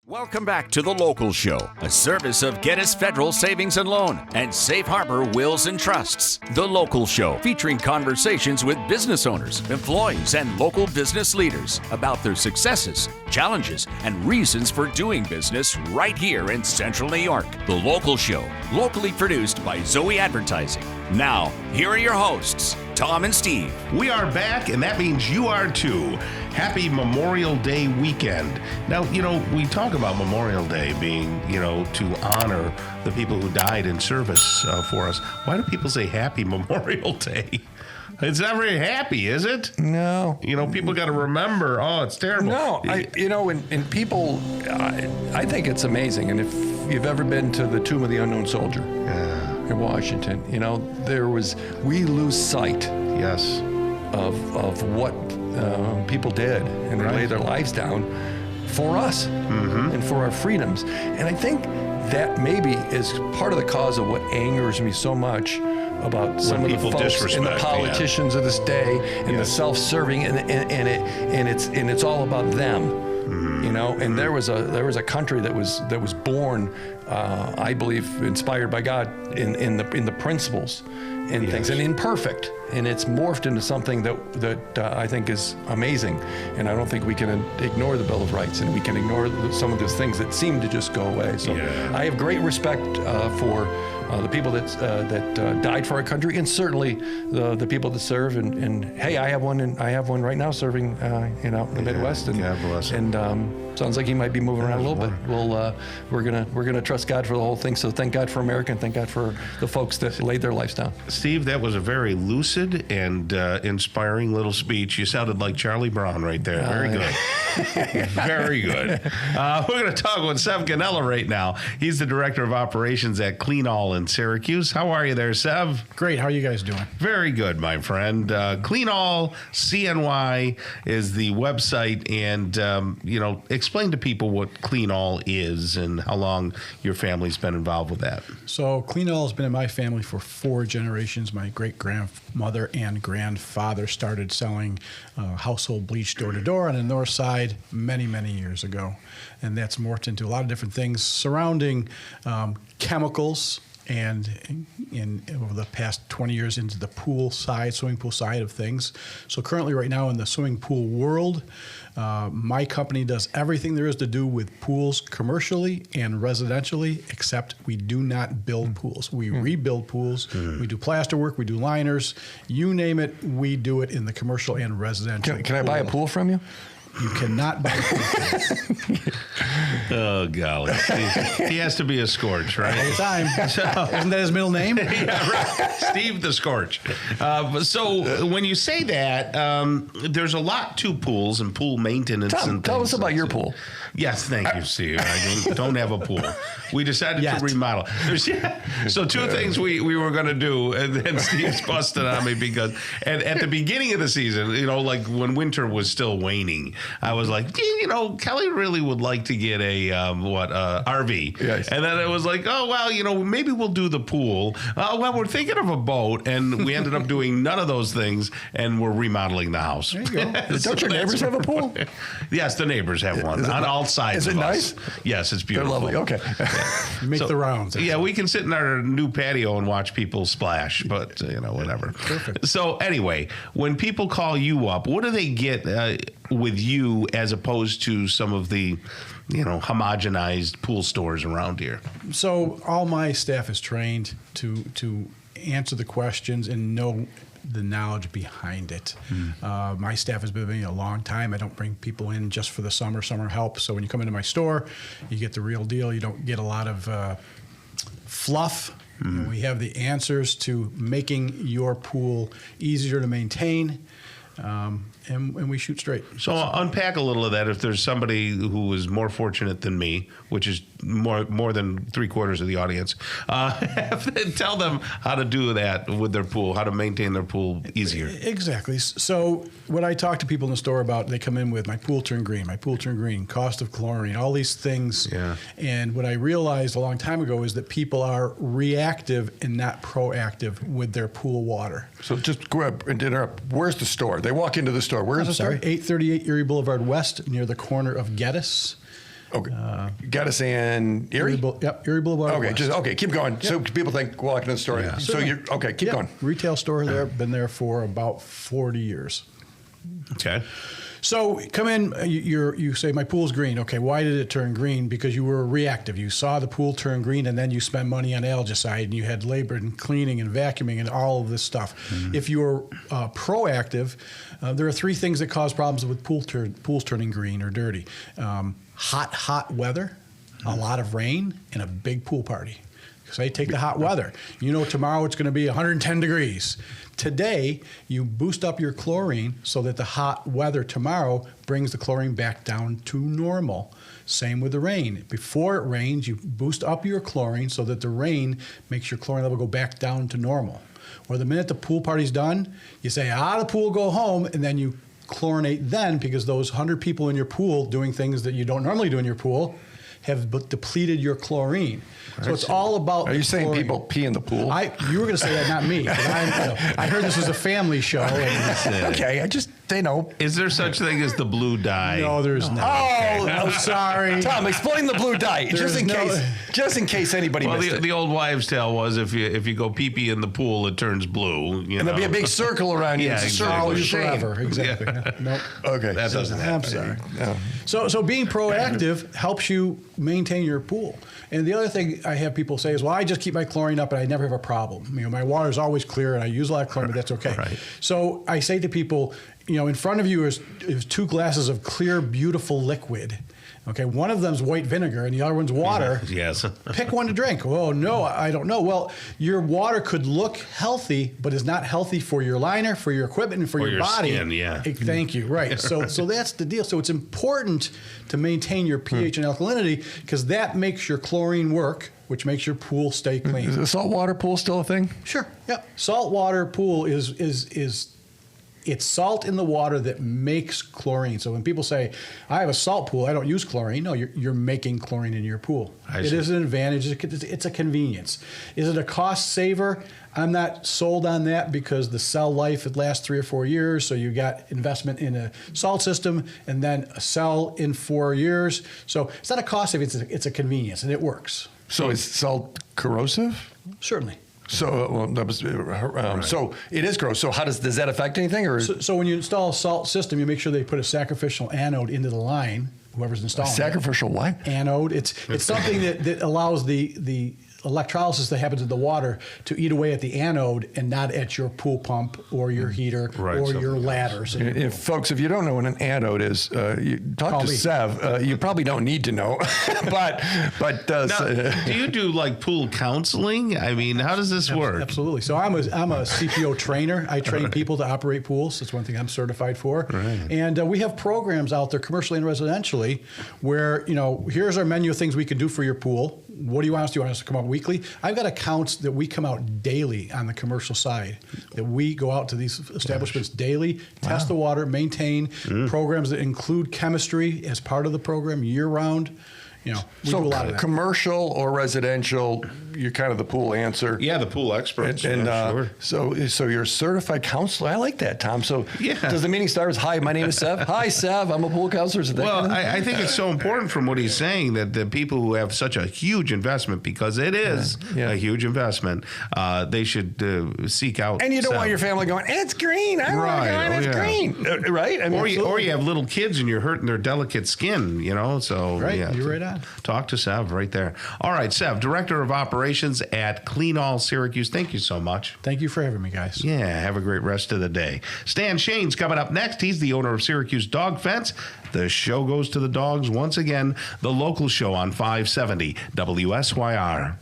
Welcome back to The Local Show, a service of Geddes Federal Savings and Loan and Safe Harbor Wills and Trusts. The Local Show, featuring conversations with business owners, employees, and local business leaders about their successes, challenges, and reasons for doing business right here in Central New York. The Local Show, locally produced by Zoey Advertising. Now, here are your hosts, Tom and Steve. We are back, and that means you are too. Happy Memorial Day weekend. Now, we talk about Memorial Day being, to honor the people who died in service for us. Why do people say Happy Memorial Day? It's not very happy, is it? No. People got to remember, it's terrible. No, and people, I think it's amazing. And if you've ever been to the Tomb of the Unknown Soldier in Washington, we lose sight yes, of what people did, and they laid their lives down for us and for our freedoms. And I think that maybe is part of the cause of what angers me so much about some of the folks and the politicians of this day and the self-serving and it's all about them. And there was a country that was born, I believe, inspired by God in the principles and things, and imperfect, and it's morphed into something that I think is amazing. And I don't think we can ignore the Bill of Rights, and we can ignore some of those things that seem to just go away. So I have great respect for the people that died for our country, and certainly the people that serve. And hey, I have one right now serving in the Midwest, and God bless him. And sounds like he might be moving around a little bit. We're gonna trust God for the whole thing. So thank God for America, and thank God for the folks that laid their lives down. Steve, that was a very lucid and inspiring little speech. You sounded like Charlie Brown right there. Very good. Very good. We're going to talk with Sev Gonnella right now. He's the Director of Operations at Clean All in Syracuse. How are you there, Sev? Great. How are you guys doing? Very good, my friend. Clean All CNY is the website, and explain to people what Clean All is and how long your family's been involved with that. So Clean All has been in my family for 4 generations. My great-grandmother and grandfather started selling household bleach door to door on the north side many, many years ago. And that's morphed into a lot of different things surrounding chemicals, and over the past 20 years into the swimming pool side of things. So currently right now in the swimming pool world, my company does everything there is to do with pools commercially and residentially, except we do not build pools. We rebuild pools. We do plaster work. We do liners. You name it, we do it in the commercial and residential. Can I buy a pool from you? You cannot buy a pool. Oh, golly. He has to be a Scorch, right? Anytime. Isn't that his middle name? Yeah, right. Steve the Scorch. So when you say that, there's a lot to pools and pool maintenance. Tom, and tell us about your pool. Yes, thank you, Steve. I don't have a pool. We decided to remodel. So 2 things we were going to do, and then Steve's busted on me because at the beginning of the season, like when winter was still waning, I was like, Kelly really would like to get a RV. Yes. And then it was like, oh, well, maybe we'll do the pool. Well, we're thinking of a boat, and we ended up doing none of those things, and we're remodeling the house. There you go. Don't your neighbors have a pool? Yes, the neighbors have one on all sides of us. Is it nice? Yes, it's beautiful. They're lovely. Okay. You make the rounds. Yeah, we can sit in our new patio and watch people splash, but, whatever. Perfect. So anyway, when people call you up, what do they get with you as opposed to some of the, homogenized pool stores around here? So all my staff is trained to answer the questions and know the knowledge behind it. My staff has been with me a long time. I don't bring people in just for the summer help. So when you come into my store, you get the real deal. You don't get a lot of fluff. We have the answers to making your pool easier to maintain. And we shoot straight. So unpack a little of that. If there's somebody who is more fortunate than me, which is more than 3/4 of the audience, tell them how to do that with their pool, how to maintain their pool easier. Exactly. So what I talk to people in the store about, they come in with my pool turned green, cost of chlorine, all these things. Yeah. And what I realized a long time ago is that people are reactive and not proactive with their pool water. So just go up and interrupt. Where's the store? They walk into the store. Where is the store? 838 Erie Boulevard West, near the corner of Geddes. Okay. Got us in Erie? Erie Boulevard. Okay, keep going. Yep. So people think, well, I can know the story. Yeah. So keep going. Retail store there, been there for about 40 years. Okay. So come in, you say, my pool's green. Okay, why did it turn green? Because you were reactive. You saw the pool turn green, and then you spent money on algicide, and you had labor and cleaning and vacuuming and all of this stuff. Mm-hmm. If you were proactive, there are 3 things that cause problems with pools turning green or dirty. Hot weather, a lot of rain, and a big pool party. Say, take the hot weather. You know tomorrow it's going to be 110 degrees. Today, you boost up your chlorine so that the hot weather tomorrow brings the chlorine back down to normal. Same with the rain. Before it rains, you boost up your chlorine so that the rain makes your chlorine level go back down to normal. Or the minute the pool party's done, you say, the pool, go home, and then you chlorinate then, because those 100 people in your pool doing things that you don't normally do in your pool have depleted your chlorine. So it's all about. Are you saying chlorine. People pee in the pool? You were going to say that, not me. I heard this was a family show. Okay, they know. Is there such thing as the blue dye? No, there's not. Oh, I'm sorry. Tom, explain the blue dye, just in case anybody missed it. The old wives' tale was if you go pee-pee in the pool, it turns blue. And there'll be a big circle around you. Yeah, it's a circle of shame. Forever. Exactly. Yeah. Nope. Okay. That doesn't happen. I'm sorry. No. So being proactive helps you maintain your pool. And the other thing I have people say is, well, I just keep my chlorine up and I never have a problem. My water is always clear and I use a lot of chlorine, but that's okay. Right. So I say to people, in front of you is 2 glasses of clear, beautiful liquid. Okay, one of them's white vinegar and the other one's water. Yes. Pick one to drink. Oh, no, I don't know. Well, your water could look healthy, but is not healthy for your liner, for your equipment, and for your body. Skin, yeah. Thank you. Right. So that's the deal. So it's important to maintain your pH and alkalinity, because that makes your chlorine work, which makes your pool stay clean. Is a saltwater pool still a thing? Sure. Yep. Saltwater pool is it's salt in the water that makes chlorine. So when people say, I have a salt pool, I don't use chlorine. No, you're making chlorine in your pool. It is an advantage. It's a convenience. Is it a cost saver? I'm not sold on that, because the cell life, it lasts 3 or 4 years. So you got investment in a salt system and then a cell in 4 years. So it's not a cost saving, it's a convenience, and it works. So is salt corrosive? Certainly. So, so it is gross. So does that affect anything? Or so when you install a salt system, you make sure they put a sacrificial anode into the line. Whoever's installing sacrificial what? Anode. It's something that allows the electrolysis that happens in the water to eat away at the anode and not at your pool pump or your heater or your ladders. Folks, if you don't know what an anode is, you talk to Sev. You probably don't need to know, but now, do you do like pool counseling? I mean, how does this work? Absolutely. So I'm a CPO trainer. I train people to operate pools. That's one thing I'm certified for. Right. And we have programs out there, commercially and residentially, where here's our menu of things we can do for your pool. What do you want us to do? You want us to come out weekly? I've got accounts that we come out daily on the commercial side, that we go out to these establishments daily, test the water, maintain programs that include chemistry as part of the program year round. We do a lot of that. Commercial or residential, you're kind of the pool answer. Yeah, the pool expert. Sure. So you're a certified counselor. I like that, Tom. So does the meeting start as, hi, my name is Sev. Hi, Sev. I'm a pool counselor. Well, I think it's so important from what he's saying that the people who have such a huge investment, because it is a huge investment, they should seek out. And you don't want your family going, it's green. I want to go, it's green. Right? I mean, or you have little kids and you're hurting their delicate skin, So you're right on. Talk to Sev right there. All right, Sev, Director of Operations at Clean All Syracuse. Thank you so much. Thank you for having me, guys. Yeah, have a great rest of the day. Stan Shane's coming up next. He's the owner of Syracuse Dog Fence. The show goes to the dogs once again. The local show on 570 WSYR.